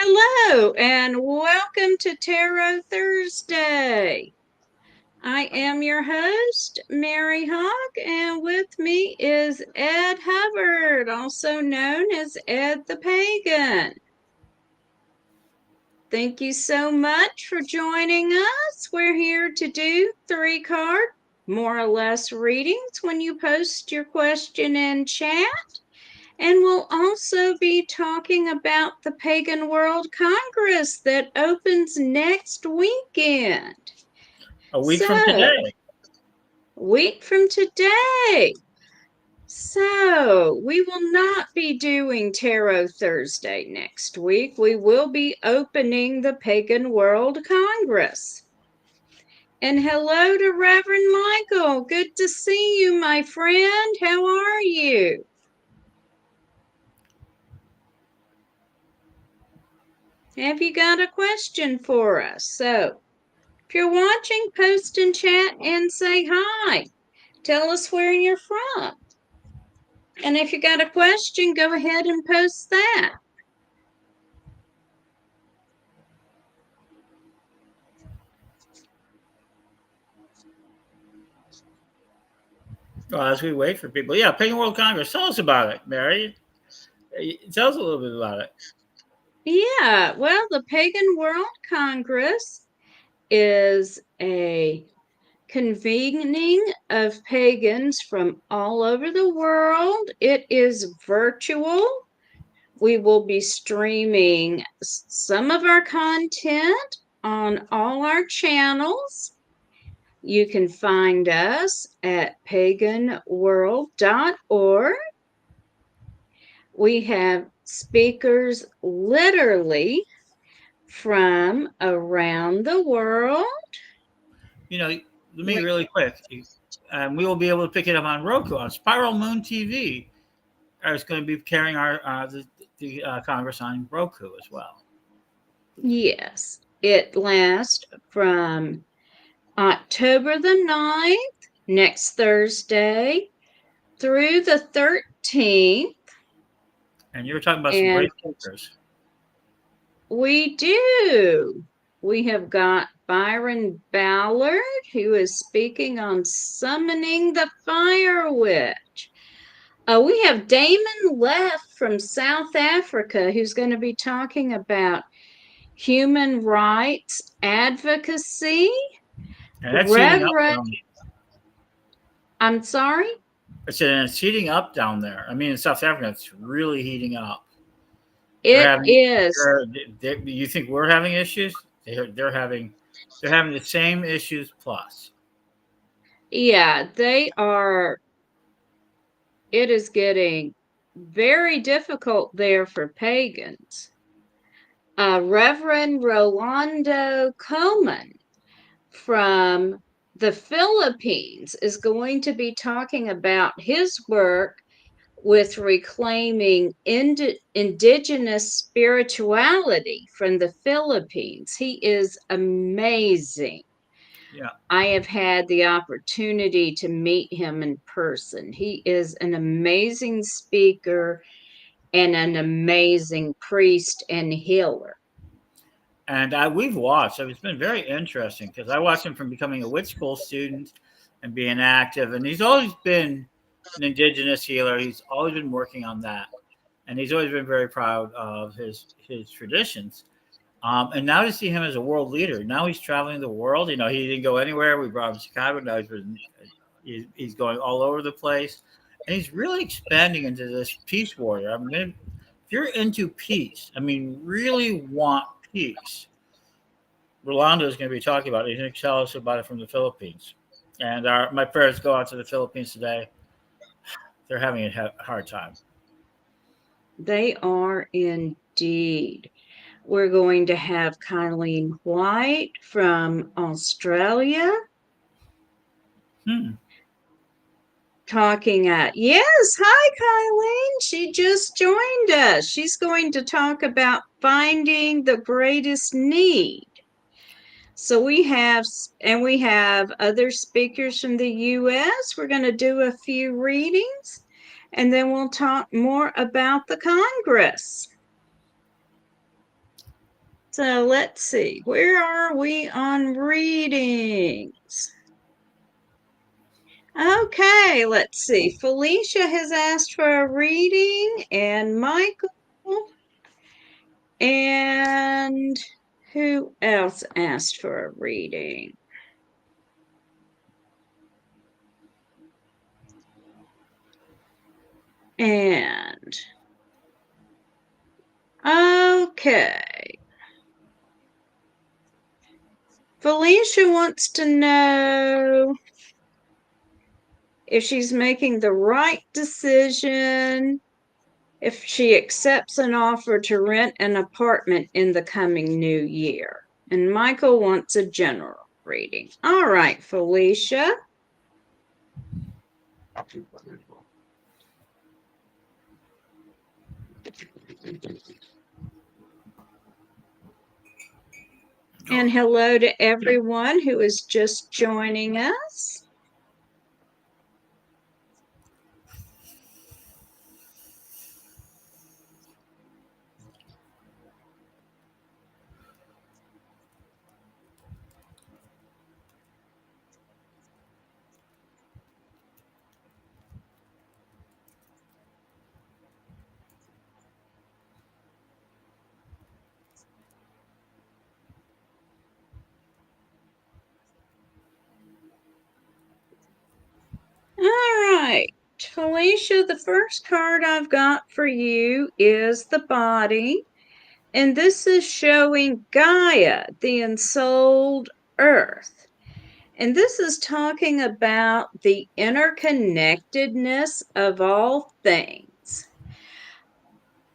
Hello and welcome to Tarot Thursday. I am your host, Mary Hawk, and with me is Ed Hubbard, also known as Ed the Pagan. Thank you so much for joining us. We're here to do 3-card, more or less readings when you post your question in chat. And we'll also be talking about the Pagan World Congress that opens next weekend. A week from today. Week from today. So, we will not be doing Tarot Thursday next week. We will be opening the Pagan World Congress. And hello to Reverend Michael. Good to see you, my friend. How are you? Have you got a question for us? So, if you're watching, post in chat and say hi. Tell us where you're from. And if you got a question, go ahead and post that. Well, as we wait for people, yeah, Pagan World Congress. Tell us about it, Mary. Tell us a little bit about it. Yeah, well, the Pagan World Congress is a convening of pagans from all over the world. It is virtual. We will be streaming some of our content on all our channels. You can find us at paganworld.org. We have speakers literally from around the world. Let me really quick. We will be able to pick it up on Roku on Spiral Moon TV. It's going to be carrying our the Congress on Roku as well. Yes, it lasts from October the 9th, next Thursday, through the 13th. And you were talking about some great speakers. We do. We have got Byron Ballard, who is speaking on summoning the Fire Witch. We have Damon Leff from South Africa, who's going to be talking about human rights advocacy. And that's heating up down I'm sorry? It's heating up down there. I mean, in South Africa, it's really heating up. It is. You think we're having issues? They're having the same issues plus. Yeah, they are. It is getting very difficult there for pagans. Reverend Rolando Coleman from the Philippines is going to be talking about his work with reclaiming indigenous spirituality from the Philippines. He is amazing. Yeah. I have had the opportunity to meet him in person. He is an amazing speaker and an amazing priest and healer. And we've watched. It's been very interesting because I watched him from becoming a witch school student and being active. And he's always been an indigenous healer. He's always been working on that, and he's always been very proud of his traditions. And now to see him as a world leader, now he's traveling the world. He didn't go anywhere. We brought him to Chicago. Now he's going all over the place, and he's really expanding into this peace warrior. I mean, if you're into peace, really want peace, Rolando is going to be talking about it. He's going to tell us about it from the Philippines. And my prayers go out to the Philippines today. They're having a hard time. They are indeed. We're going to have Colleen White from Australia talking yes, hi Colleen. She just joined us. She's going to talk about finding the greatest need. So we have other speakers from the US. We're going to do a few readings, and then we'll talk more about the Congress. So let's see, where are we on readings? Okay, let's see. Felicia has asked for a reading, and Michael, and who else asked for a reading? And okay. Felicia wants to know if she's making the right decision, if she accepts an offer to rent an apartment in the coming new year. And Michael wants a general reading. All right, Felicia. And hello to everyone who is just joining us. All right, Felicia, the first card I've got for you is the body. And this is showing Gaia, the ensouled earth. And this is talking about the interconnectedness of all things.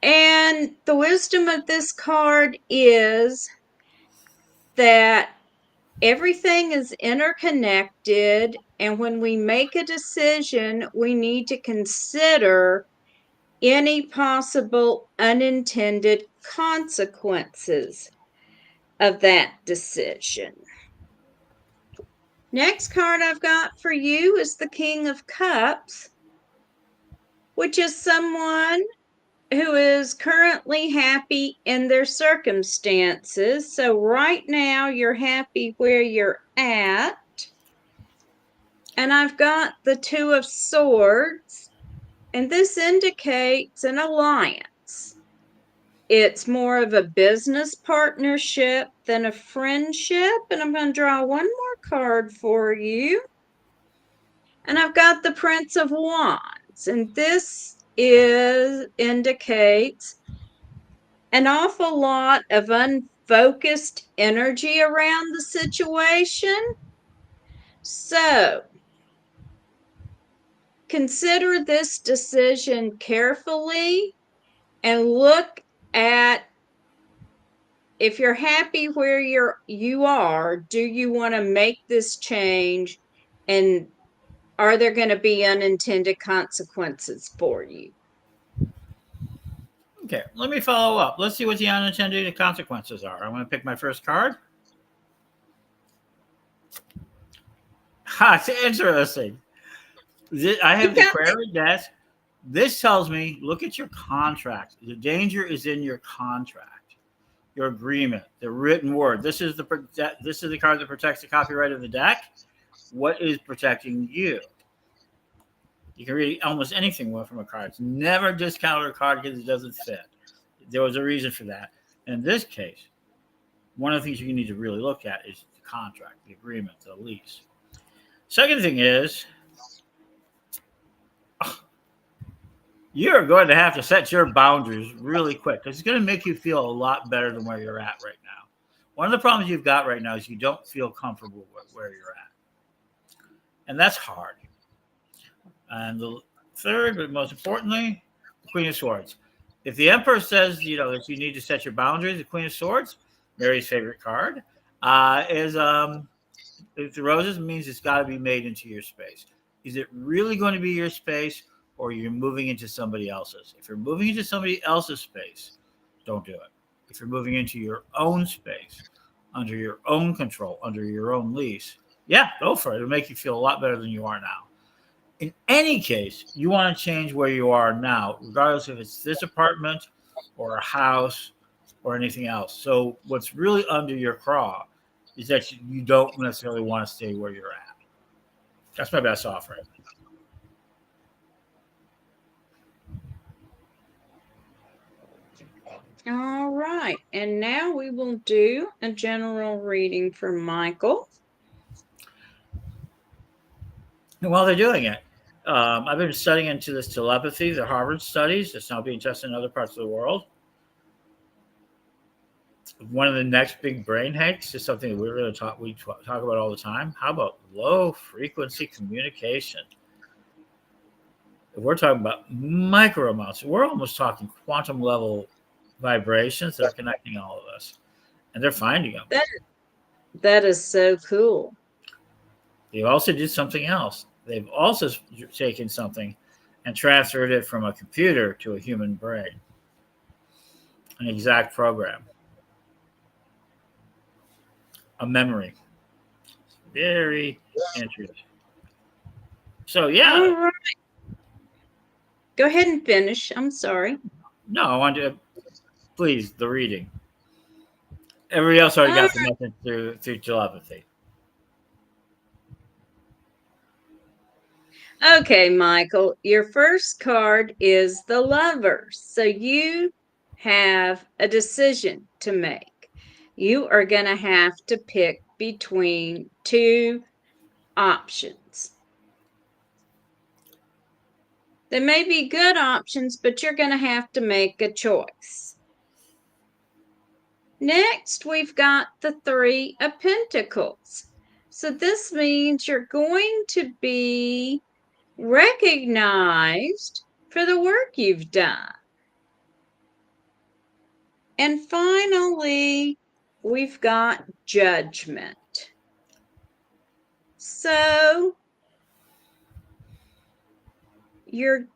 And the wisdom of this card is that everything is interconnected. And when we make a decision, we need to consider any possible unintended consequences of that decision. Next card I've got for you is the King of Cups, which is someone who is currently happy in their circumstances. So right now you're happy where you're at. And I've got the Two of Swords, and this indicates an alliance. It's more of a business partnership than a friendship. And I'm going to draw one more card for you. And I've got the Prince of Wands. And this indicates an awful lot of unfocused energy around the situation. So consider this decision carefully and look at, if you're happy where you are, do you want to make this change, and are there going to be unintended consequences for you? Okay, let me follow up. Let's see what the unintended consequences are. I'm going to pick my first card. It's interesting. I have the Prayer of Death. This tells me, look at your contract. The danger is in your contract, your agreement, the written word. This is the card that protects the copyright of the deck. What is protecting you? You can read almost anything from a card. It's never discount a card because it doesn't fit. There was a reason for that. In this case, one of the things you need to really look at is the contract, the agreement, the lease. Second thing is, you're going to have to set your boundaries really quick because it's going to make you feel a lot better than where you're at right now. One of the problems you've got right now is you don't feel comfortable with where you're at. And that's hard. And the third, but most importantly, the Queen of Swords. If the Emperor says, that you need to set your boundaries, the Queen of Swords, Mary's favorite card, is if the roses, means it's got to be made into your space. Is it really going to be your space, or you're moving into somebody else's? If you're moving into somebody else's space, don't do it. If you're moving into your own space, under your own control, under your own lease, yeah, go for it. It'll make you feel a lot better than you are now. In any case, you want to change where you are now, regardless if it's this apartment or a house or anything else. So what's really under your craw is that you don't necessarily want to stay where you're at. That's my best offering. All right. And now we will do a general reading for Michael. And while they're doing it, I've been studying into this telepathy, the Harvard studies. It's now being tested in other parts of the world. One of the next big brain hacks is something that we talk about all the time. How about low frequency communication? If we're talking about micro amounts, we're almost talking quantum level vibrations that are connecting all of us, and they're finding them. That is so cool. They also did something else. They've also taken something and transferred it from a computer to a human brain, an exact program, a memory. Very interesting. So All yeah, right. Go ahead and finish. I'm sorry. no, I want to please the reading. Everybody else already got the message through telepathy. Okay, Michael, your first card is the Lovers. So you have a decision to make. You are going to have to pick between two options. They may be good options, but you're going to have to make a choice. Next, we've got the Three of Pentacles. So this means you're going to be recognized for the work you've done. And finally, we've got Judgment. So you're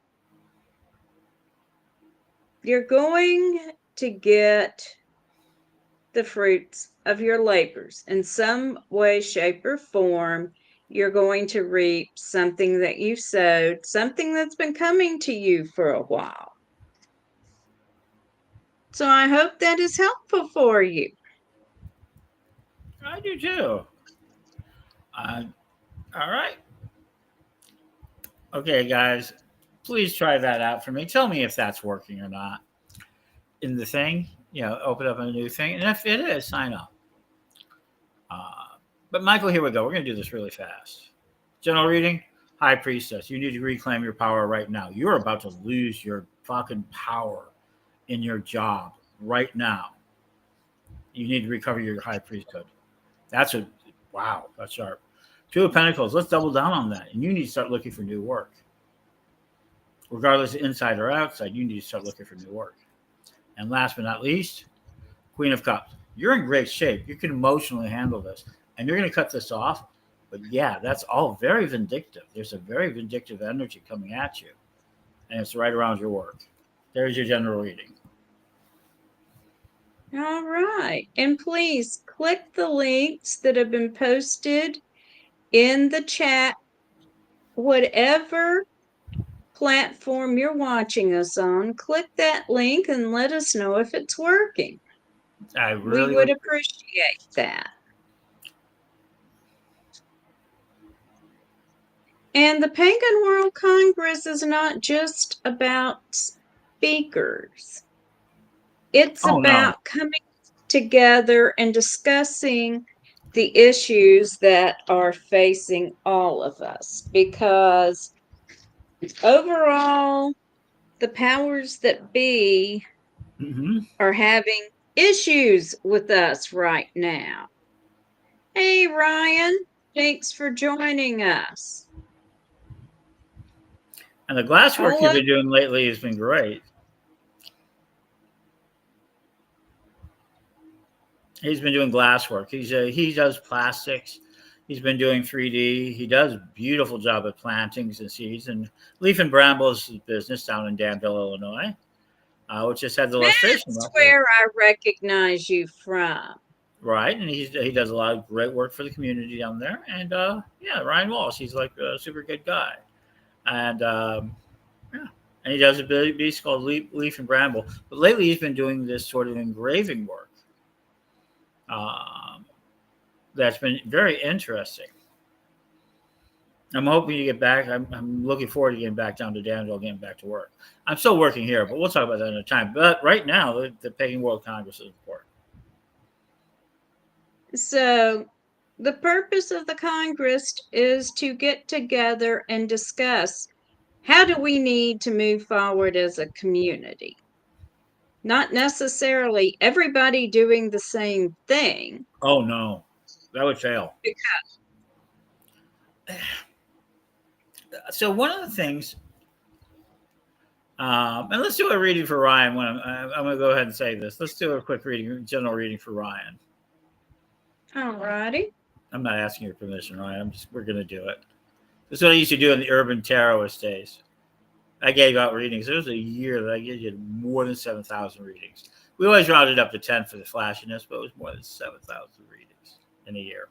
going to get the fruits of your labors in some way, shape, or form. You're going to reap something that you sowed, something that's been coming to you for a while. So I hope that is helpful for you. I do too. All right. Okay, guys, please try that out for me. Tell me if that's working or not. In the thing, open up a new thing, and if it is, sign up. But Michael, here we go. We're going to do this really fast. General reading, High Priestess. You need to reclaim your power right now. You're about to lose your fucking power in your job right now. You need to recover your high priesthood. Wow, that's sharp. Two of Pentacles. Let's double down on that. And you need to start looking for new work. Regardless of inside or outside, you need to start looking for new work. And last but not least, Queen of Cups. You're in great shape. You can emotionally handle this. And you're going to cut this off. But yeah, that's all very vindictive. There's a very vindictive energy coming at you. And it's right around your work. There's your general reading. All right. And please click the links that have been posted in the chat, whatever platform you're watching us on. Click that link and let us know if it's working. We would appreciate that. And the Pagan World Congress is not just about speakers. It's about coming together and discussing the issues that are facing all of us, because overall, the powers that be are having issues with us right now. Hey, Ryan, thanks for joining us. And the glass work you've been doing lately has been great. He's been doing glass work. He does plastics. He's been doing 3D. He does a beautiful job at plantings and seeds. And Leaf and Bramble is his business down in Danville, Illinois, which just had the illustration. That's where I recognize you from. Right, and he does a lot of great work for the community down there. And Ryan Walsh, he's like a super good guy. And yeah, and he does a piece called Leaf and Bramble. But lately, he's been doing this sort of engraving work. Um, that's been very interesting. I'm hoping to get back. I'm looking forward to getting back down to Danville, getting back to work. I'm still working here, but we'll talk about that another time. But right now, the Pagan World Congress is important. So, the purpose of the Congress is to get together and discuss how do we need to move forward as a community. Not necessarily everybody doing the same thing. Oh no, that would fail. So one of the things, and let's do a reading for Ryan. When I'm going to go ahead and say this. Let's do a quick reading, general reading for Ryan. All righty. I'm not asking your permission, Ryan. We're going to do it. This is what I used to do in the urban tarotist days. I gave out readings. There was a year that I gave more than 7,000 readings. We always rounded up to 10 for the flashiness, but it was more than 7,000 readings in a year.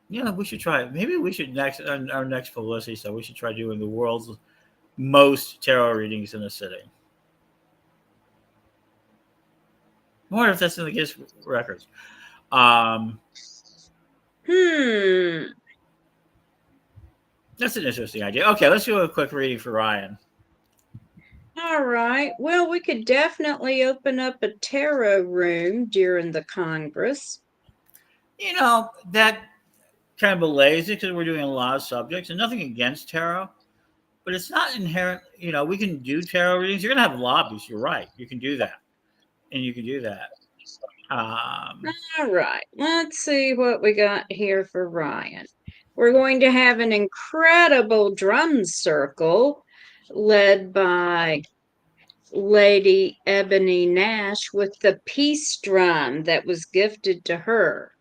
Yeah, we should try it. Maybe we should our next publicity. So we should try doing the world's most tarot readings in a sitting. I wonder if that's in the Guinness records. That's an interesting idea. Okay, let's do a quick reading for Ryan. All right. Well, we could definitely open up a tarot room during the Congress. You know, that kind of belays it because we're doing a lot of subjects, and nothing against tarot, but it's not inherent. You know, we can do tarot readings. You're going to have lobbies. You're right. You can do that. And you can do that. All right. Let's see what we got here for Ryan. We're going to have an incredible drum circle led by Lady Ebony Nash with the peace drum that was gifted to her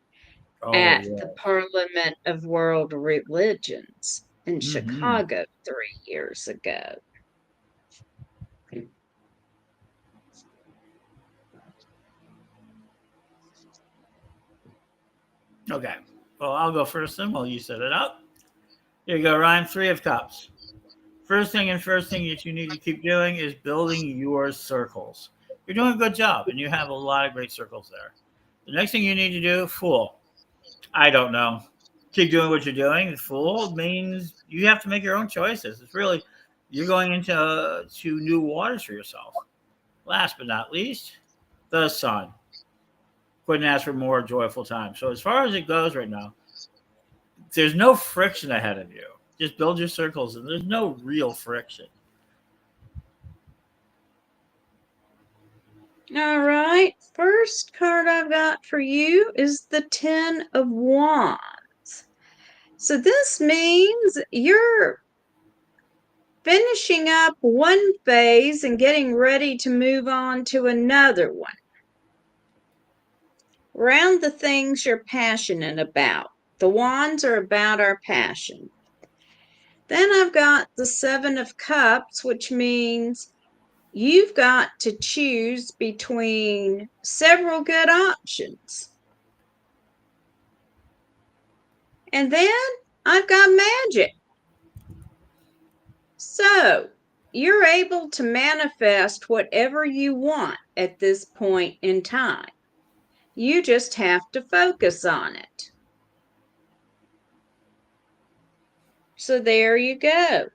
at the Parliament of World Religions in Chicago 3 years ago. Okay. Well, I'll go first then while you set it up. Here you go, Ryan. 3 of Cups. First thing that you need to keep doing is building your circles. You're doing a good job, and you have a lot of great circles there. The next thing you need to do, Fool. I don't know. Keep doing what you're doing. The Fool means you have to make your own choices. It's really, you're going into new waters for yourself. Last but not least, the Sun. Couldn't ask for more joyful time. So as far as it goes right now, there's no friction ahead of you. Just build your circles, and there's no real friction. All right. First card I've got for you is the 10 of Wands. So this means you're finishing up one phase and getting ready to move on to another one. Around the things you're passionate about. The wands are about our passion. Then I've got the 7 of Cups, which means you've got to choose between several good options. And then I've got Magic. So you're able to manifest whatever you want at this point in time. You just have to focus on it. So there you go.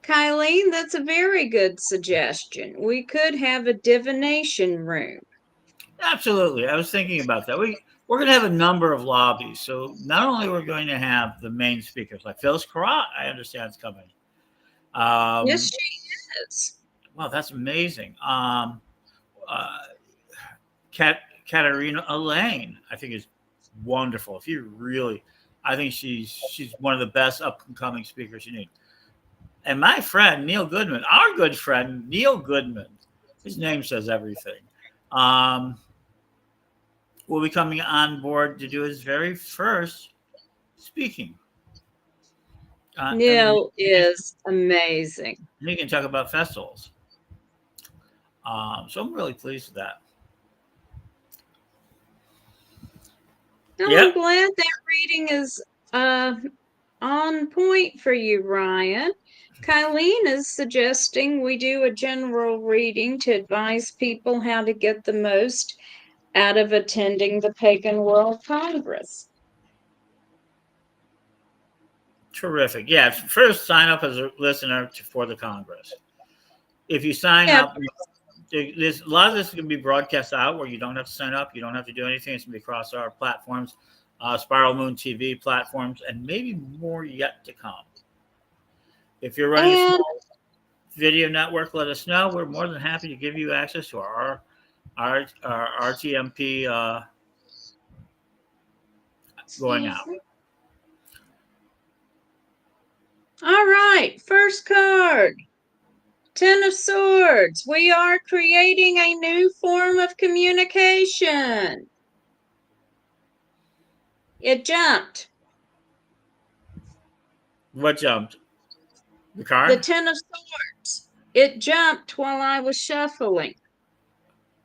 Kylene, that's a very good suggestion. We could have a divination room. Absolutely. I was thinking about that. We're going to have a number of lobbies. So not only are we going to have the main speakers, like Phyllis Carrot, I understand is coming. Yes, she is. Wow, that's amazing. Katarina Elaine, I think is wonderful. If you really, I think she's one of the best up and coming speakers you need. And my friend Neil Goodman, our good friend Neil Goodman, his name says everything. Will be coming on board to do his very first speaking. Neil is amazing. He can talk about festivals. So I'm really pleased with that. Oh, I'm Yep. glad that reading is on point for you, Ryan. Kylene is suggesting we do a general reading to advise people how to get the most out of attending the Pagan World Congress. Terrific. Yeah. First, sign up as a listener for the Congress. If you sign Yeah, up, there's a lot of this is going to be broadcast out where you don't have to sign up, you don't have to do anything. It's going to be across our platforms, Spiral Moon TV platforms, and maybe more yet to come. If you're running a and small video network, let us know. We're more than happy to give you access to our RTMP going excuse out. me. All right, first card. Ten of Swords. We are creating a new form of communication. It jumped. What jumped? The The card? Ten of Swords. It jumped while I was shuffling.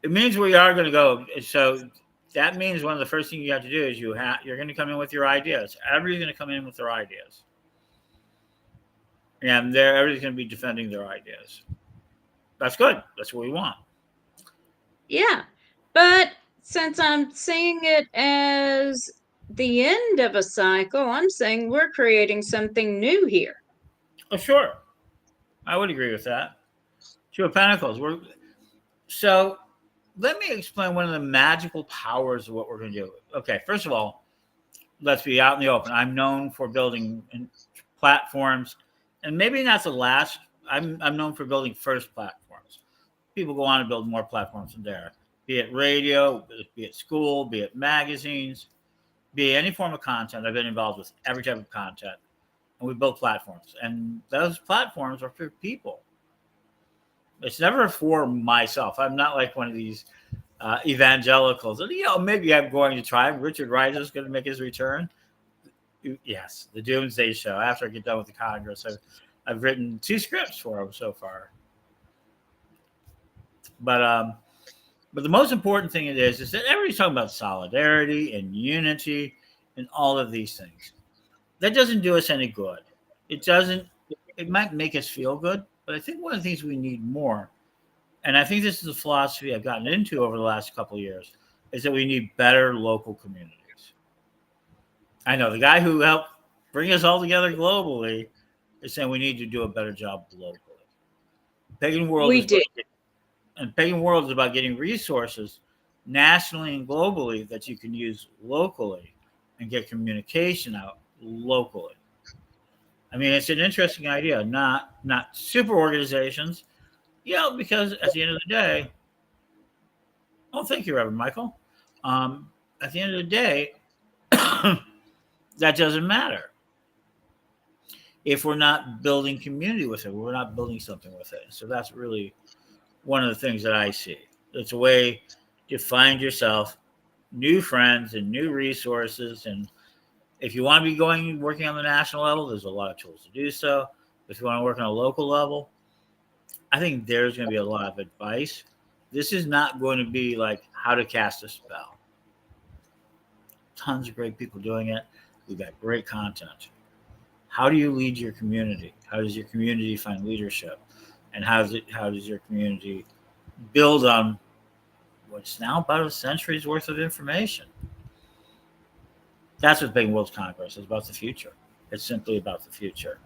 It means we are going to go. So that means one of the first things you have to do is you're going to come in with your ideas. Everybody's going to come in with their ideas, and everybody's going to be defending their ideas. That's good. That's what we want. Yeah, but since I'm seeing it as the end of a cycle, I'm saying we're creating something new here. Oh, sure. I would agree with that. Two of Pentacles. So let me explain one of the magical powers of what we're going to do. Okay, first of all, let's be out in the open. I'm known for building platforms, and maybe not the last. I'm known for building first platforms. People go on to build more platforms from there, be it radio, be it school, be it magazines, be it any form of content. I've been involved with every type of content, and we build platforms, and those platforms are for people. It's never for myself. I'm not like one of these evangelicals. And, maybe I'm going to try. Richard Wright is going to make his return. Yes, the Doomsday Show. After I get done with the Congress, I've written 2 scripts for him so far. But the most important thing is that everybody's talking about solidarity and unity and all of these things. That doesn't do us any good. It doesn't. It might make us feel good, but I think one of the things we need more, and I think this is a philosophy I've gotten into over the last couple of years, is that we need better local communities. I know the guy who helped bring us all together globally is saying we need to do a better job locally. Pagan World We is about, do. and Pagan World is about getting resources nationally and globally that you can use locally and get communication out locally. I mean, it's an interesting idea. Not super organizations, because at the end of the day, oh, thank you, Reverend Michael. At the end of the day, that doesn't matter if we're not building community with it. We're not building something with it. So that's really one of the things that I see. It's a way to find yourself new friends and new resources. And if you want to be working on the national level, there's a lot of tools to do so. If you want to work on a local level, I think there's going to be a lot of advice. This is not going to be like how to cast a spell. Tons of great people doing it. We've got great content. How do you lead your community? How does your community find leadership? And how does your community build on what's now about a century's worth of information? That's what Big World Congress is about, the future. It's simply about the future.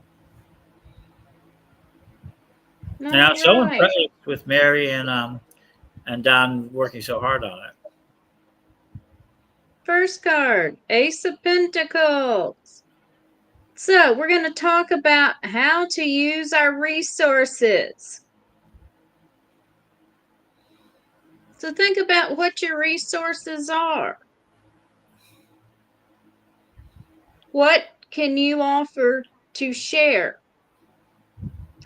All And I'm so right. impressed with Mary and Don working so hard on it. First card, Ace of Pentacles. So we're going to talk about how to use our resources. So think about what your resources are. What can you offer to share?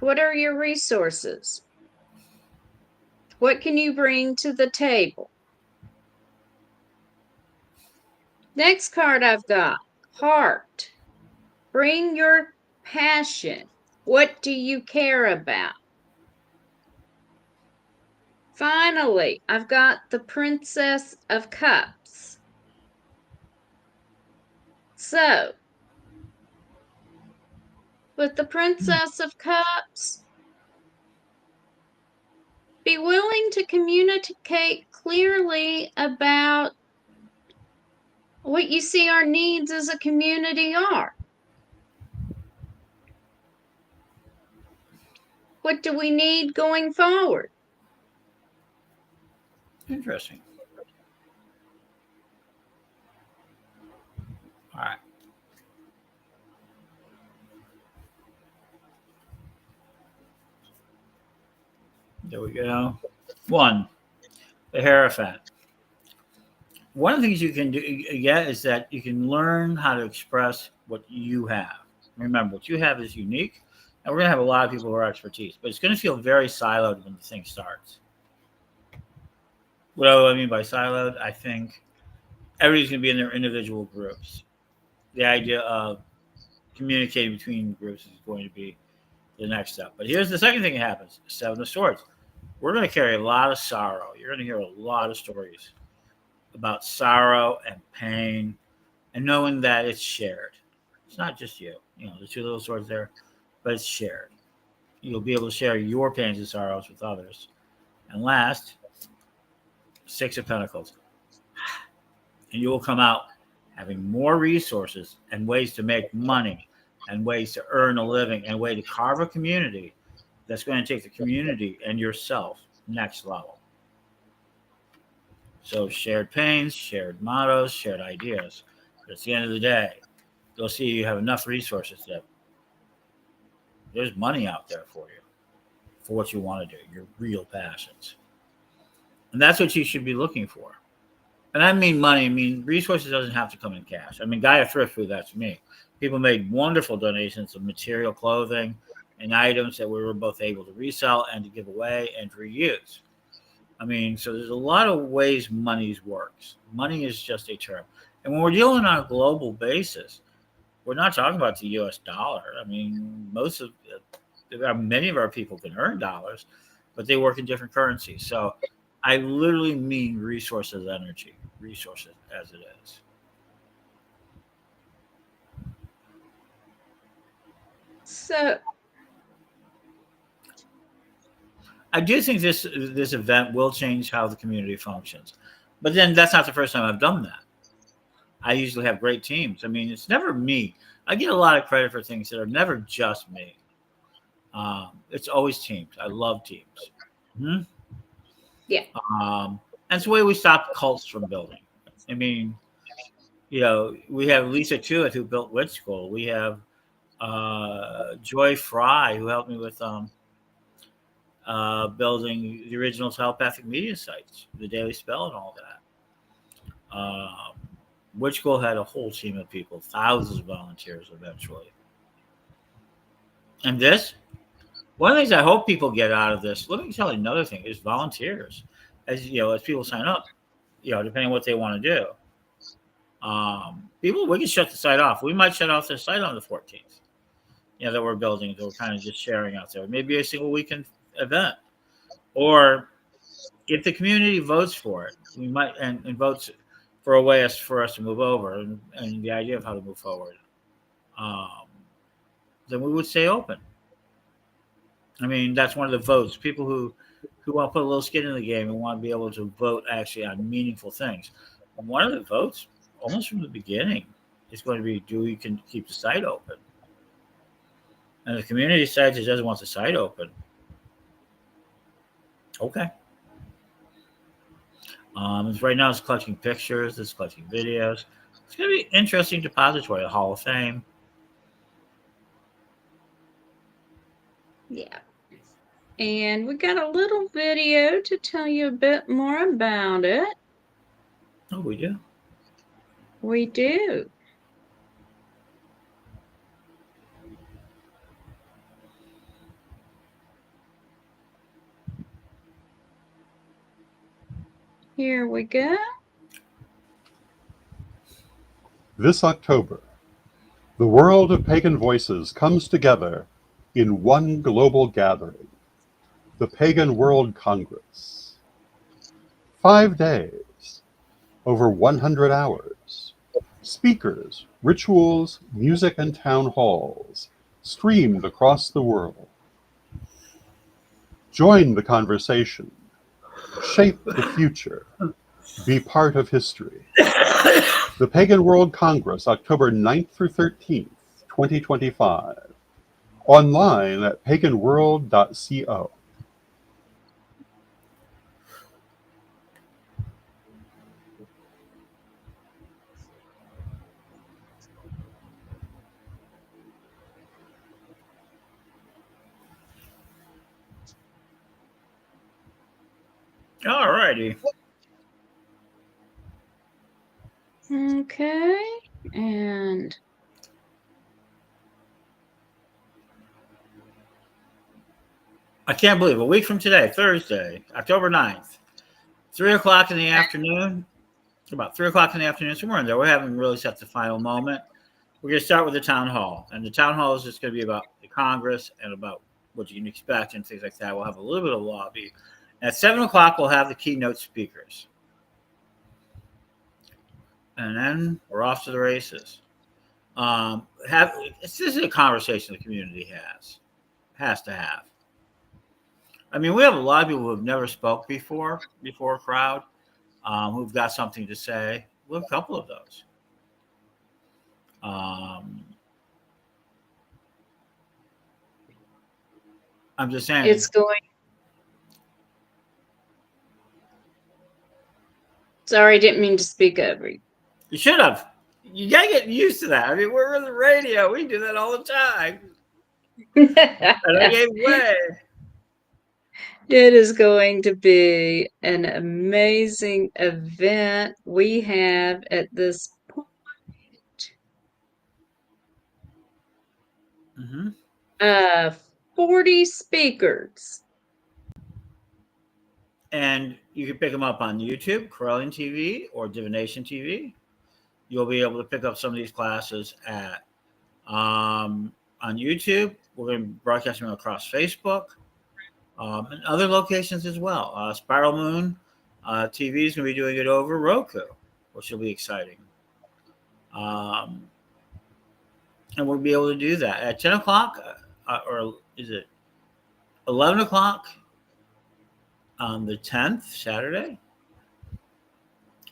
What are your resources? What can you bring to the table? Next card I've got, Heart. Bring your passion. What do you care about? Finally, I've got the Princess of Cups. So, with the Princess of Cups, be willing to communicate clearly about what you see our needs as a community are. What do we need going forward? Interesting. All right. There we go. 1, the Hierophant. One of the things you can do is that you can learn how to express what you have. Remember, what you have is unique, and we're going to have a lot of people who are expertise, but it's going to feel very siloed when the thing starts. What do I mean by siloed? I think everybody's going to be in their individual groups. The idea of communicating between groups is going to be the next step. But here's the second thing that happens: 7 of Swords. We're going to carry a lot of sorrow. You're going to hear a lot of stories about sorrow and pain, and knowing that it's shared. It's not just you. You know, the 2 little swords there, but it's shared. You'll be able to share your pains and sorrows with others. And last, 6 of Pentacles. And you will come out having more resources and ways to make money and ways to earn a living and a way to carve a community that's going to take the community and yourself next level. So shared pains, shared mottos, shared ideas. But at the end of the day, you'll see you have enough resources that there's money out there for you, for what you want to do, your real passions. And that's what you should be looking for. And I mean money, I mean resources doesn't have to come in cash. I mean, Gaia Thrift Food, that's me. People made wonderful donations of material, clothing, and items that we were both able to resell and to give away and to reuse. I mean, so there's a lot of ways money works. Money is just a term. And when we're dealing on a global basis, we're not talking about the US dollar. I mean, many of our people can earn dollars, but they work in different currencies. So I literally mean resources, energy, resources as it is. So I do think this event will change how the community functions. But then that's not the first time I've done that. I usually have great teams. I mean, it's never me. I get a lot of credit for things that are never just me. It's always teams. I love teams. Mm-hmm. Yeah. And it's the way we stop cults from building. I mean, you know, we have Lisa Tuitt who built Witch School. We have Joy Fry who helped me with building the original telepathic media sites, the Daily Spell, and all that. Witch School had a whole team of people, thousands of volunteers eventually. And this, one of the things I hope people get out of this, let me tell you another thing, is volunteers. As you know, as people sign up, you know, depending on what they want to do. People, we can shut the site off. We might shut off the site on the 14th. You know, that we're building, that we're kind of just sharing out there. Maybe a single weekend event. Or if the community votes for it, we might and votes for a way for us to move over and the idea of how to move forward, then we would stay open. I mean, that's one of the votes. People who want to put a little skin in the game and want to be able to vote actually on meaningful things. And one of the votes, almost from the beginning, is going to be, do we can keep the site open? And the community decides it doesn't want the site open. Okay. Right now it's collecting pictures, it's collecting videos. It's going to be interesting depository, a Hall of Fame. Yeah. And we got a little video to tell you a bit more about it. Oh, we do? We do. Here we go. This October, the world of pagan voices comes together in one global gathering, the Pagan World Congress. 5 days, over 100 hours, speakers rituals, music, and town halls, streamed across the world. Join the conversation. Shape the future. Be part of history. The Pagan World Congress, October 9th through 13th, 2025. Online at paganworld.co. All righty. Okay, and I can't believe a week from today, Thursday, October 9th, 3 o'clock in the afternoon, about 3 o'clock in the afternoon, somewhere in there. We haven't really set the final moment. We're going to start with the town hall. And the town hall is just going to be about the Congress and about what you can expect and things like that. We'll have a little bit of lobby. And at 7 o'clock, we'll have the keynote speakers. And then we're off to the races. This is a conversation the community has to have. I mean, we have a lot of people who have never spoke before a crowd, who've got something to say. We have a couple of those. I'm just saying. it's going. Sorry, I didn't mean to speak over you. You should have. You gotta get used to that. I mean, we're in the radio. We do that all the time. And I gave way. It is going to be an amazing event we have at this point. 40 speakers. And you can pick them up on YouTube, Corellian TV, or Divination TV. You'll be able to pick up some of these classes at on YouTube. We're going to be broadcasting them across Facebook and other locations as well. Spiral Moon TV is going to be doing it over Roku, which will be exciting. And we'll be able to do that at 10 o'clock, or is it 11 o'clock on the 10th, Saturday?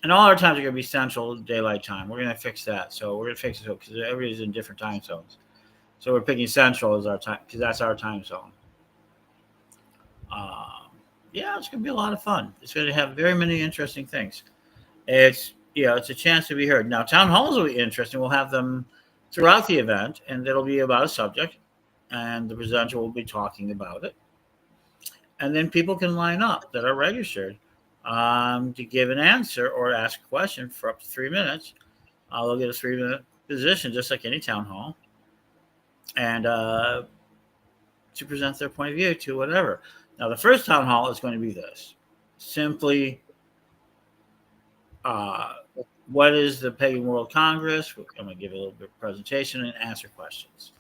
And all our times are going to be Central Daylight Time. We're going to fix that. So we're going to fix it because everybody's in different time zones. So we're picking Central as our time because that's our time zone. Yeah, it's going to be a lot of fun. It's going to have very many interesting things. It's a chance to be heard. Now, town halls will be interesting. We'll have them throughout the event, and it'll be about a subject, and the presenter will be talking about it. And then people can line up that are registered to give an answer or ask a question for up to 3 minutes. They'll get a 3-minute position, just like any town hall, and to present their point of view to whatever. Now, the first town hall is going to be this. Simply, what is the Pagan World Congress? I'm going to give a little bit of presentation and answer questions.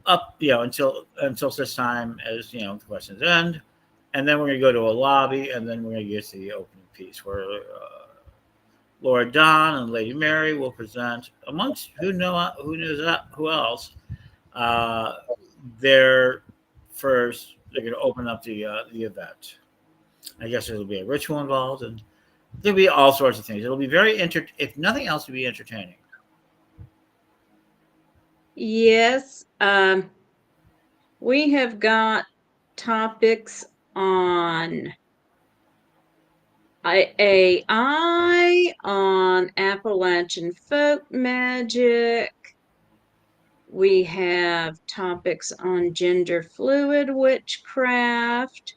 Until such time as, the questions end. And then we're going to go to a lobby, and then we're going to get to the opening piece where Lord Don and Lady Mary will present amongst who else. They're going to open up the event. I guess there'll be a ritual involved, and there'll be all sorts of things. It'll be very if nothing else, it'll be entertaining. Yes, we have got topics on AI, on Appalachian folk magic. We have topics on gender fluid witchcraft,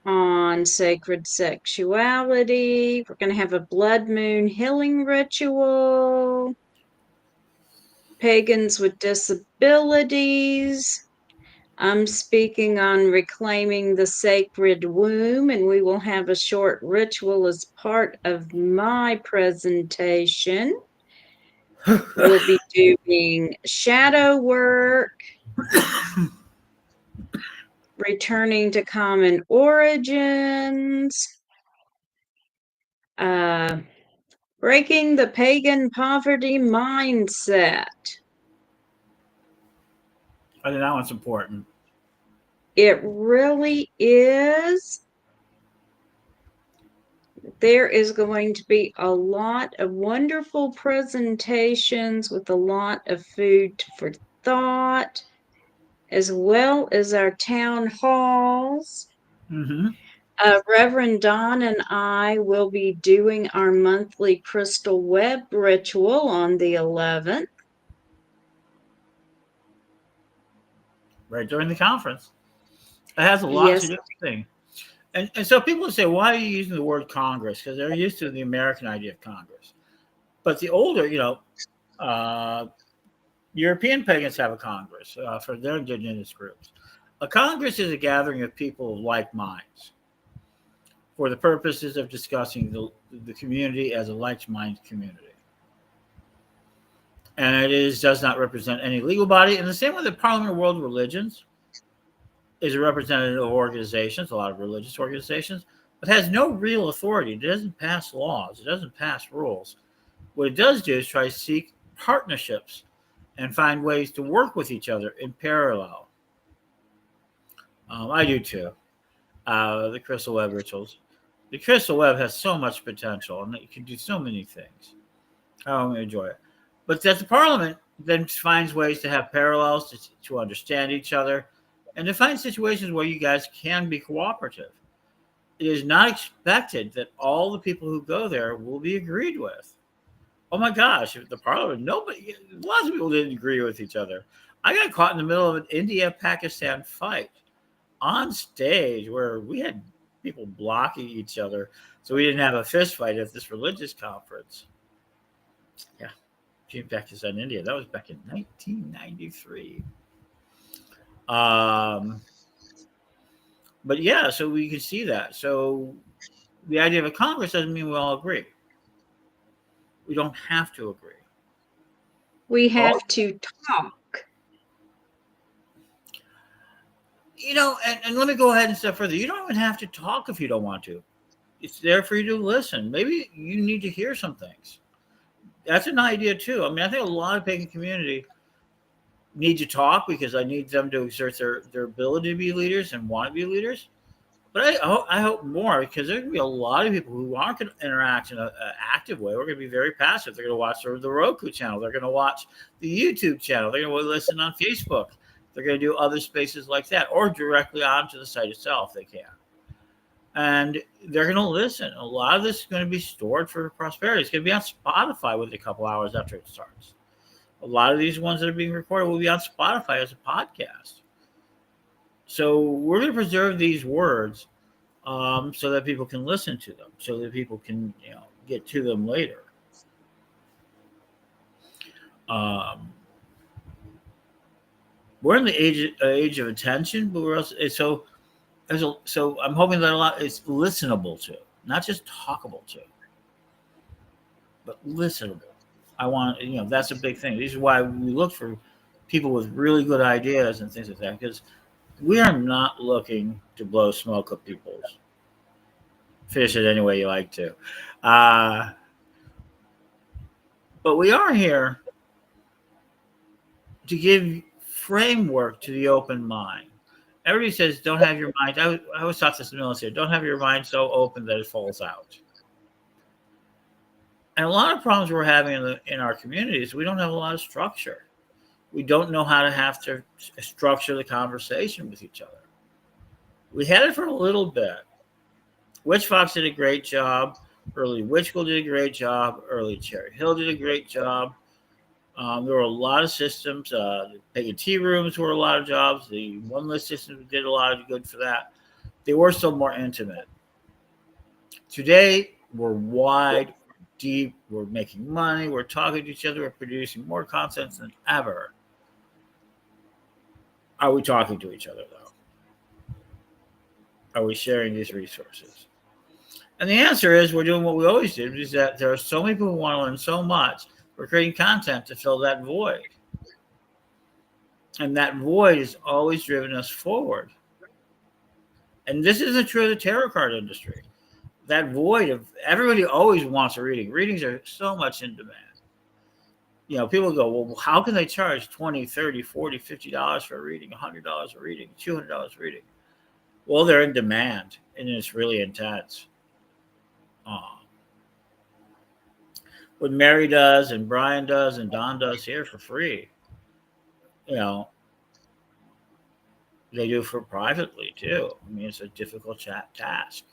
on sacred sexuality. We're going to have a blood moon healing ritual. Pagans with disabilities. I'm speaking on reclaiming the sacred womb, and we will have a short ritual as part of my presentation. We'll be doing shadow work, returning to common origins, Breaking the pagan poverty mindset. I think that one's important. It really is. There is going to be a lot of wonderful presentations with a lot of food for thought, as well as our town halls. Mm-hmm. Reverend Don and I will be doing our monthly crystal web ritual on the 11th. Right during the conference. It has a lot to Yes, do with things. And so people say, why are you using the word Congress? Because they're used to the American idea of Congress. But the older, European pagans have a Congress for their indigenous groups. A Congress is a gathering of people of like minds for the purposes of discussing the community as a like-minded community. And does not represent any legal body. In the same way that Parliament of World Religions is a representative of organizations, a lot of religious organizations, but has no real authority. It doesn't pass laws. It doesn't pass rules. What it does do is try to seek partnerships and find ways to work with each other in parallel. I do too. The Crystal Web rituals. The Crystal Web has so much potential, and you can do so many things. I enjoy it. But that the Parliament then finds ways to have parallels to understand each other and to find situations where you guys can be cooperative. It is not expected that all the people who go there will be agreed with. Oh my gosh, the Parliament, lots of people didn't agree with each other. I got caught in the middle of an India-Pakistan fight on stage where we had people blocking each other, so we didn't have a fist fight at this religious conference. Yeah, Pakistan, India. That was back in 1993. But yeah, so we can see that. So the idea of a Congress doesn't mean we all agree. We don't have to agree. we have to talk. And let me go ahead and step further. You don't even have to talk if you don't want to. It's there for you to listen. Maybe you need to hear some things. That's an idea too. I mean, I think a lot of pagan community need to talk because I need them to exert their ability to be leaders and want to be leaders. But I hope more, because there's going to be a lot of people who aren't going to interact in an active way. We're going to be very passive. They're going to watch the Roku channel. They're going to watch the YouTube channel. They're going to listen on Facebook. They're going to do other spaces like that, or directly onto the site itself. They can. And they're going to listen. A lot of this is going to be stored for prosperity. It's going to be on Spotify within a couple hours after it starts. A lot of these ones that are being recorded will be on Spotify as a podcast. So we're going to preserve these words so that people can listen to them, so that people can get to them later. We're in the age of attention, but we're also so I'm hoping that a lot is listenable to, not just talkable to, but listenable. I want that's a big thing. This is why we look for people with really good ideas and things like that, because we are not looking to blow smoke up people's. Finish it any way you like to. But we are here to give framework to the open mind. Everybody says, don't have your mind. I always taught this in the military. Don't have your mind so open that it falls out. And a lot of problems we're having in our communities, we don't have a lot of structure. We don't know how to have to structure the conversation with each other. We had it for a little bit. Witch Fox did a great job. Early Witch School did a great job. Early Cherry Hill did a great job. There were a lot of systems. The Pagan tea rooms were a lot of jobs. The one list systems did a lot of good for that. They were still more intimate. Today, we're wide, deep. We're making money. We're talking to each other. We're producing more content than ever. Are we talking to each other, though? Are we sharing these resources? And the answer is we're doing what we always did, is that there are so many people who want to learn so much. We're creating content to fill that void. And that void has always driven us forward. And this isn't true of the tarot card industry. that void of everybody always wants a reading. Readings are so much in demand. People go, well, how can they charge $20, $30, $40, $50 for a reading, $100 a reading, $200 a reading? Well, they're in demand, and it's really intense. What Mary does and Brian does and Don does here for free, they do for privately too. I mean, it's a difficult task.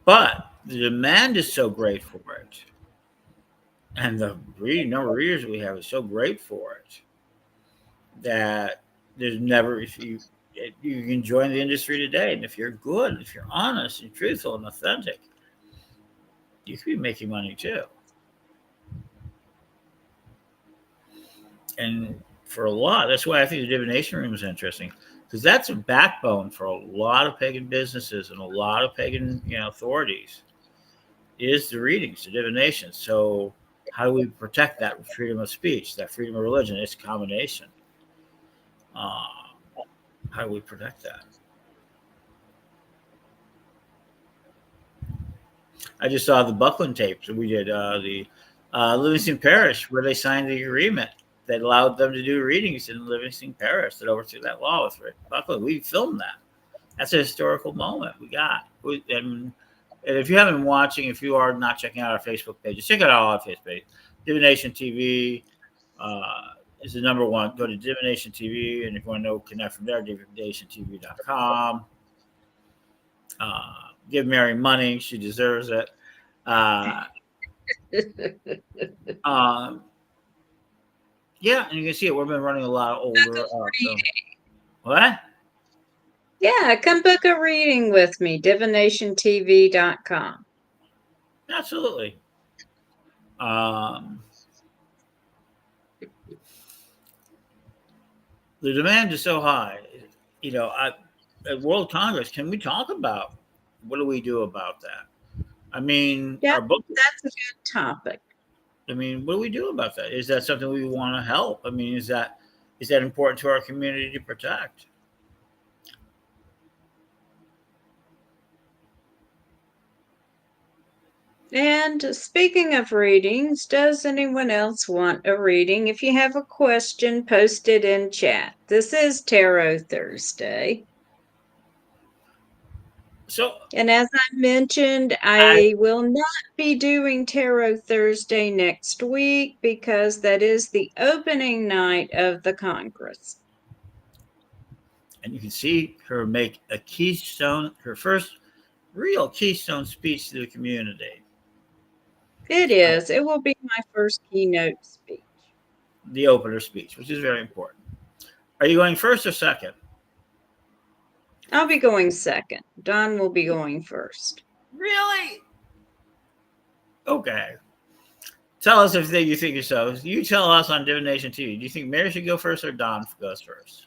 But the demand is so great for it, and the number of readers we have is so great for it that there's never, if you can join the industry today, and if you're good, if you're honest and truthful and authentic, you could be making money too. And for a lot, that's why I think the divination room is interesting, because that's a backbone for a lot of pagan businesses and a lot of pagan authorities, is the readings, the divination. So how do we protect that freedom of speech, that freedom of religion? It's a combination. How do we protect that? I just saw the Buckland tapes. We did the Livingston Parish, where they signed the agreement that allowed them to do readings in Livingston Parish that overthrew that law with Rick Buckland. We filmed that. That's a historical moment we got. And if you haven't been watching, if you are not checking out our Facebook page, check out our Facebook page. Divination TV is the number one. Go to Divination TV, and if you want to know, connect from there, divinationtv.com. Give Mary money. She deserves it. Yeah, and you can see it. We've been running a lot older. What? Yeah, come book a reading with me, divinationtv.com. Absolutely. The demand is so high. At World Congress, can we talk about what do we do about that? I mean, yeah, our book. That's a good topic. I mean, what do we do about that? Is that something we want to help? I mean, is that important to our community to protect? And speaking of readings, does anyone else want a reading? If you have a question, post it in chat. This is Tarot Thursday. And as I mentioned, I will not be doing Tarot Thursday next week because that is the opening night of the Congress. And you can see her make her first real keystone speech to the community. It is. It will be my first keynote speech. The opener speech, which is very important. Are you going first or second? I'll be going second. Don will be going first. Really? Okay. Tell us if you think so. You tell us on Divination TV. Do you think Mary should go first or Don goes first?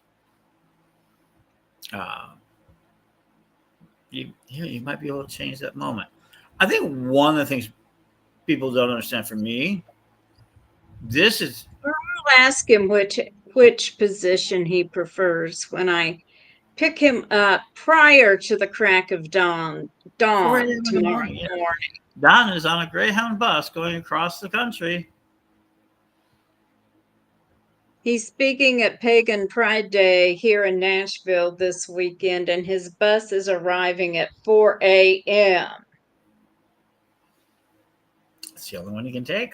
You might be able to change that moment. I think one of the things people don't understand from me, this is. I'll ask him which position he prefers when I pick him up prior to the crack of dawn tomorrow morning. Don is on a Greyhound bus going across the country. He's speaking at Pagan Pride Day here in Nashville this weekend, and his bus is arriving at 4 a.m. It's the only one he can take.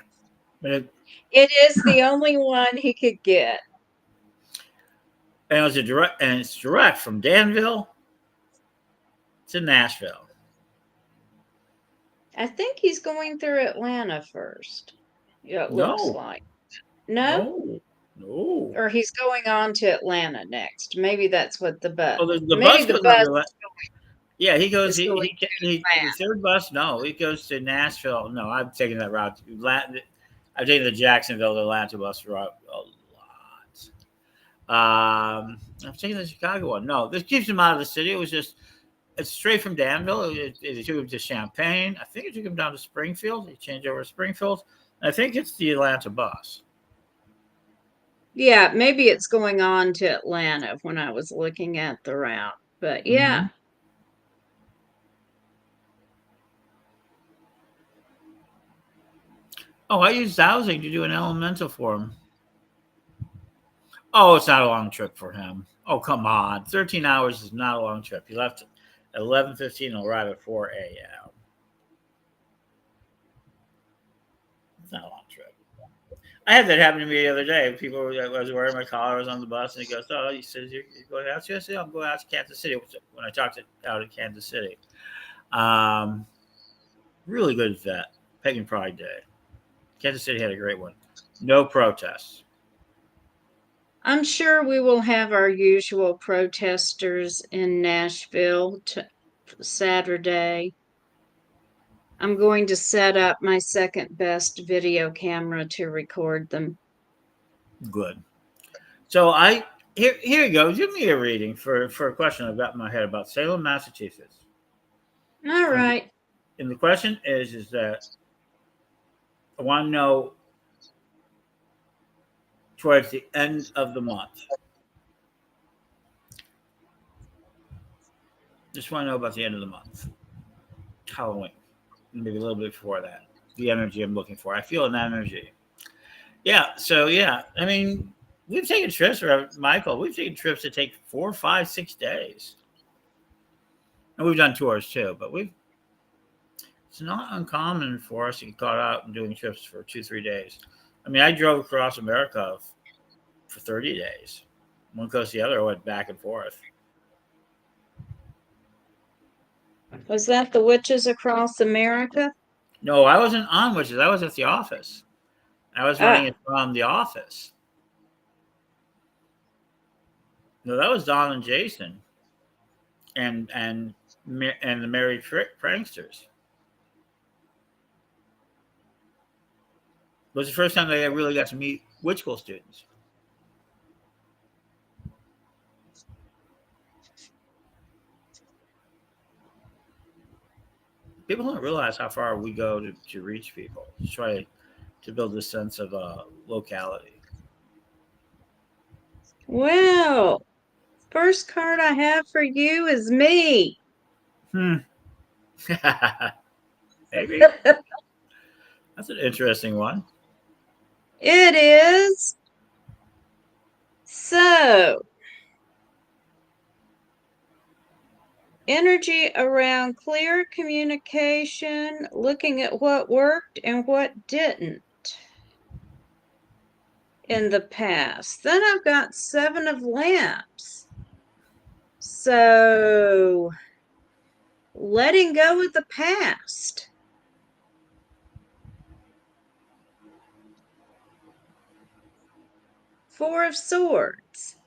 It is the only one he could get. And it's direct from Danville to Nashville. I think he's going through Atlanta first. Yeah, it looks like. No? No. Or he's going on to Atlanta next. Maybe that's what the bus. Oh, the bus goes on. Yeah, he goes. The third bus. No, he goes to Nashville. No, I'm taking that route. I'm taking the Jacksonville to Atlanta bus route a lot. I'm taking the Chicago one. No, this keeps him out of the city. It's straight from Danville. It took him to Champaign. I think it took him down to Springfield. He changed over to Springfield. And I think it's the Atlanta bus. Yeah, maybe it's going on to Atlanta when I was looking at the route. But yeah. Mhm. Oh, I used Dowsing to do an elemental for him. Oh, it's not a long trip for him. Oh, come on. 13 hours is not a long trip. He left at 11:15 and will arrive at 4 a.m. It's not a long trip. I had that happen to me the other day. I was wearing my collar, I was on the bus, and he goes, "Oh," he says, "You're going out to?" I said, "I'm going out to Kansas City." When I talked out in Kansas City, um, really good vet. Pagan Pride Day. Kansas City had a great one. No protests. I'm sure we will have our usual protesters in Nashville Saturday. I'm going to set up my second best video camera to record them. Good. So here you go. Give me a reading for a question I've got in my head about Salem, Massachusetts. All right. And the question is that I want to know towards the end of the month. Just want to know about the end of the month, Halloween, maybe a little bit before that. The energy I'm looking for. I feel an energy. Yeah. So yeah, I mean, we've taken trips, Michael. We've taken trips that take 4, 5, 6 days, and we've done tours too. But it's not uncommon for us to get caught out and doing trips for 2, 3 days. I mean, I drove across America for 30 days, one coast to the other. I went back and forth. Was that the Witches Across America? No, I wasn't on Witches. I was at the office. I was running it from the office. No, that was Don and Jason, and the Merry Pranksters. It was the first time that I really got to meet witch school students. People don't realize how far we go to reach people, to try to build a sense of locality. Well, first card I have for you is me. Maybe. That's an interesting one. It is. So, energy around clear communication, looking at what worked and what didn't in the past. Then I've got 7 of Lamps. So, letting go of the past. Four of Swords,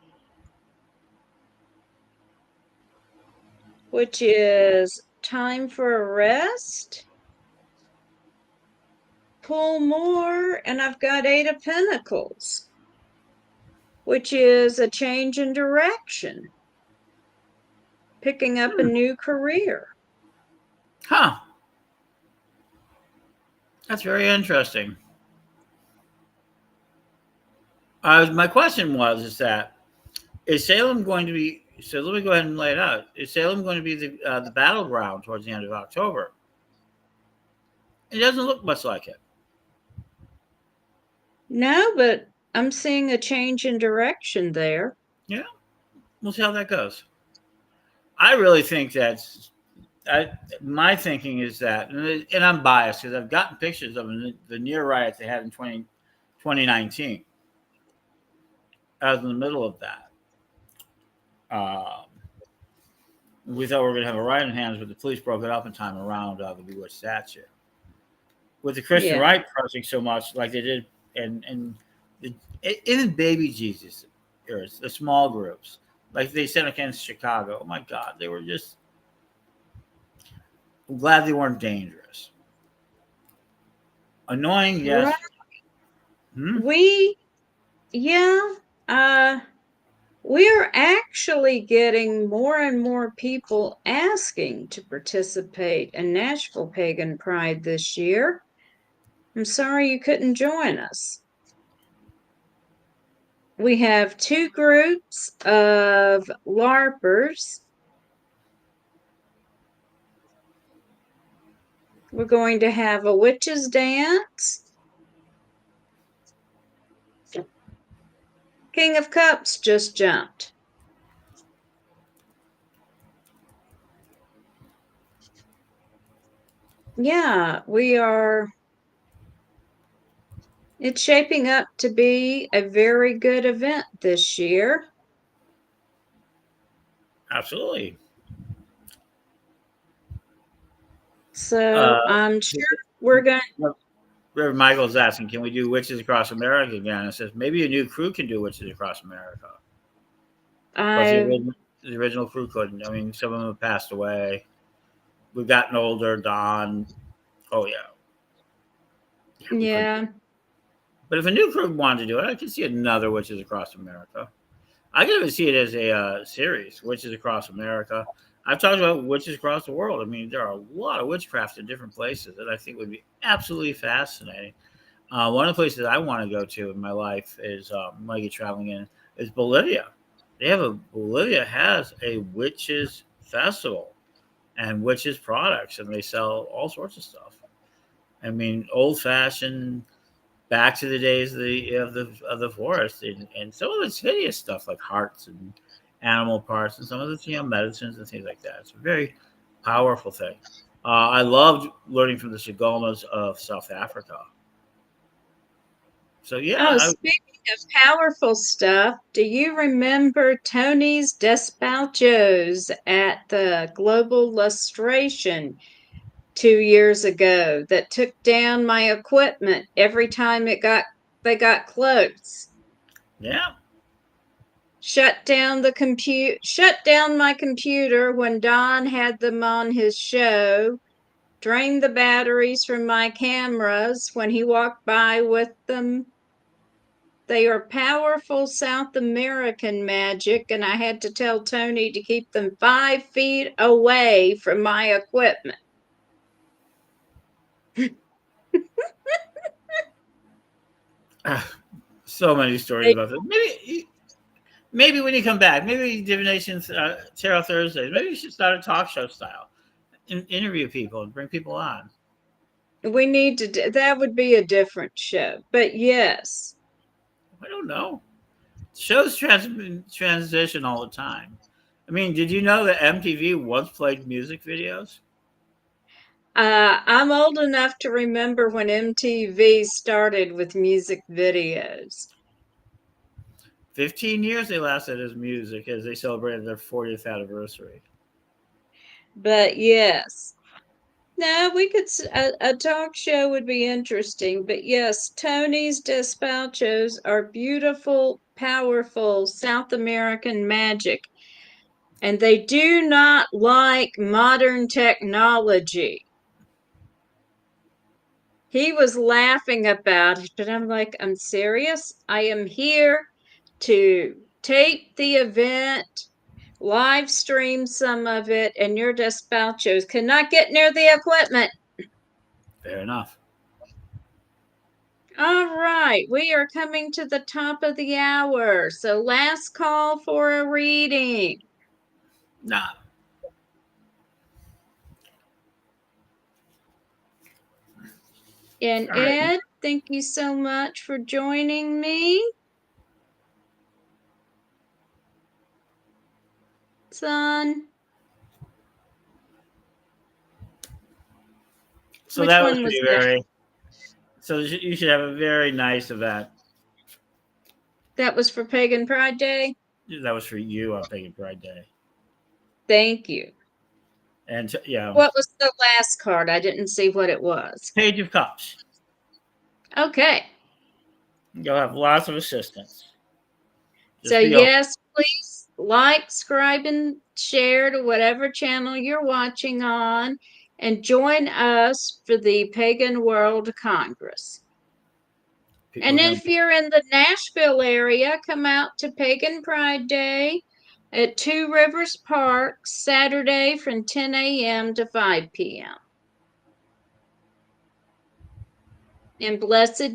which is time for a rest. Pull more, and I've got 8 of Pentacles, which is a change in direction. Picking up a new career. Huh. That's very interesting. My question is Salem going to be? So let me go ahead and lay it out. Is Salem going to be the battleground towards the end of October? It doesn't look much like it. No, but I'm seeing a change in direction there. Yeah, we'll see how that goes. I really think my thinking is that, and I'm biased because I've gotten pictures of the near riots they had in 2019. I was in the middle of that. We thought we were going to have a riot in hands, but the police broke it up in time around the Bewitched statue. With the Christian right pressing so much, like they did, and even baby Jesus eras, the small groups, like they sent against Chicago. Oh my God, they were just. I'm glad they weren't dangerous. Annoying, yes. Right. We're actually getting more and more people asking to participate in Nashville Pagan Pride this year. I'm sorry you couldn't join us. we have two groups of LARPers. We're going to have a witch's dance. King of Cups just jumped. Yeah, we are. It's shaping up to be a very good event this year. Absolutely. So I'm sure we're going to. Reverend Michael's asking, can we do Witches Across America again? It says maybe a new crew can do Witches Across America. But the original crew couldn't. I mean, some of them have passed away. We've gotten older. Don. Oh, yeah. Yeah. But if a new crew wanted to do it, I could see another Witches Across America. I could even see it as a series, Witches Across America. I've talked about witches across the world. I mean, there are a lot of witchcraft in different places that I think would be absolutely fascinating. One of the places I want to go to in my life is when I get traveling in is Bolivia. Bolivia has a witches festival and witches products, and they sell all sorts of stuff. I mean, old fashioned, back to the days of the forest, and some of it's hideous stuff like hearts and animal parts, and some of it's medicines and things like that. It's a very powerful thing. I loved learning from the Shagomas of South Africa. So yeah. Speaking of powerful stuff, do you remember Tony's Despachos at the Global Lustration 2 years ago that took down my equipment every time they got close? Yeah. Shut down my computer when Don had them on his show. Drained the batteries from my cameras when he walked by with them. They are powerful South American magic, and I had to tell Tony to keep them 5 feet away from my equipment. So many stories about this. Maybe when you come back, maybe Divination Tarot Thursdays, maybe you should start a talk show style, interview people and bring people on. We need to. That would be a different show, but yes. I don't know. Shows transition all the time. I mean, did you know that MTV once played music videos? I'm old enough to remember when MTV started with music videos. 15 years they lasted as music as they celebrated their 40th anniversary. But yes. No, we could. A talk show would be interesting. But yes, Tony's Despachos are beautiful, powerful South American magic. And they do not like modern technology. He was laughing about it, but I'm like, I'm serious. I am here to tape the event, live stream some of it, and your despachos cannot get near the equipment. Fair enough. All right, we are coming to the top of the hour. So last call for a reading. Nah. And Ed, thank you so much for joining me. Son. So which that was pretty very. So you should have a very nice event. That was for Pagan Pride Day? That was for you on Pagan Pride Day. Thank you. And yeah. What was the last card? I didn't see what it was. Page of Cups. Okay. You'll have lots of assistance. So yes, please like, subscribe, and share to whatever channel you're watching on, and join us for the Pagan World Congress. And if you're in the Nashville area, come out to Pagan Pride Day at Two Rivers Park, Saturday from 10 a.m. to 5 p.m. And blessed